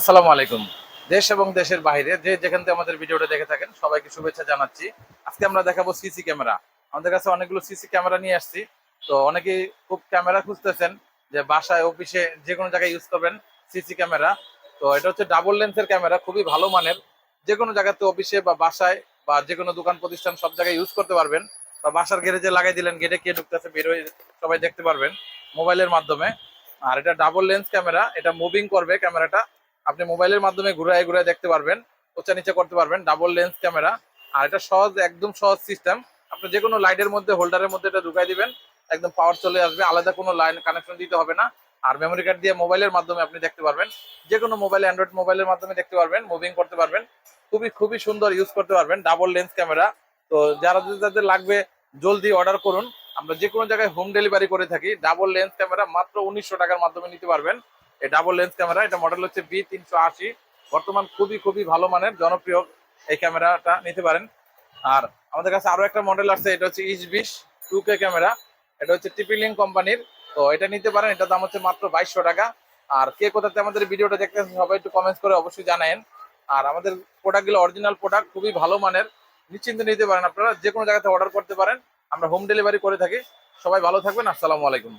আসসালামু আলাইকুম। দেশ এবং দেশের বাইরে যে যেখান থেকে আমাদের ভিডিওটা দেখে থাকেন সবাইকে শুভেচ্ছা জানাচ্ছি। আজকে আমরা দেখাবো সিসি ক্যামেরা। আমাদের কাছে অনেকগুলো সিসি ক্যামেরা নিয়ে আসছি। তো অনেকেই খুব ক্যামেরা খুঁজতেছেন যে বাসায় অফিসে যেকোনো জায়গায় ইউজ করবেন সিসি ক্যামেরা। তো এটা হচ্ছে ডাবল লেন্সের ক্যামেরা, খুবই ভালো মানের। যেকোনো জায়গাতে অফিসে বা বাসায় বা যেকোনো দোকান প্রতিষ্ঠান সব জায়গায় ইউজ করতে পারবেন। বা বাসার গ্যারেজে লাগাই দিলেন, গেটে কে ঢুকতেছে বের হয়ে সবাই দেখতে পারবেন মোবাইলের মাধ্যমে। আর এটা ডাবল লেন্স ক্যামেরা, এটা মুভিং করবে ক্যামেরাটা। আপনি মোবাইলের মাধ্যমে ঘুরায় ঘুরায় দেখতে পারবেন, উঁচা নিচে করতে পারবেন। Double lens camera. আর এটা সহজ, একদম সহজ সিস্টেম। আপনি যে কোনো লাইটের মধ্যে, হোল্ডারের মধ্যে এটা ঢুকাই দিবেন, একদম পাওয়ার চলে আসবে, আলাদা কোনো লাইন কানেকশন দিতে হবে না। আর মেমোরি কার্ড দিয়ে মোবাইলের মাধ্যমে আপনি দেখতে পারবেন, যে কোনো মোবাইল, অ্যান্ড্রয়েড মোবাইলের মাধ্যমে দেখতে পারবেন, মুভিং করতে পারবেন। খুবই খুবই সুন্দর, ইউজ করতে পারবেন ডাবল লেন্স ক্যামেরা। তো যারা যাদের লাগবে জলদি অর্ডার করুন। আমরা যে কোনো জায়গায় হোম ডেলিভারি করে থাকি। ডাবল লেন্স ক্যামেরা মাত্র 1900 টাকার মাধ্যমে নিতে পারবেন এই ডাবল লেন্স ক্যামেরা। এটা মডেল হচ্ছে B380। বর্তমান খুবই খুবই ভালো মানের, জনপ্রিয় এই ক্যামেরাটা নিতে পারেন। আর আমাদের কাছে আরো একটা মডেল আছে, এটা হচ্ছে ইচ20 2K ক্যামেরা। এটা হচ্ছে টিপিলিং কোম্পানির। তো এটা নিতে পারেন, এটার দাম হচ্ছে মাত্র 2200 টাকা। আর কে কোথাতে আমাদের ভিডিওটা দেখতেছেন সবাই একটু কমেন্টস করে অবশ্যই জানায়েন। আর আমাদের প্রোডাক্টগুলো অরিজিনাল প্রোডাক্ট, খুবই ভালো মানের, নিশ্চিন্তে নিতে পারেন। আপনারা যে কোনো জায়গাতে অর্ডার করতে পারেন, আমরা হোম ডেলিভারি করে থাকি। সবাই ভালো থাকবেন। আসসালামু আলাইকুম।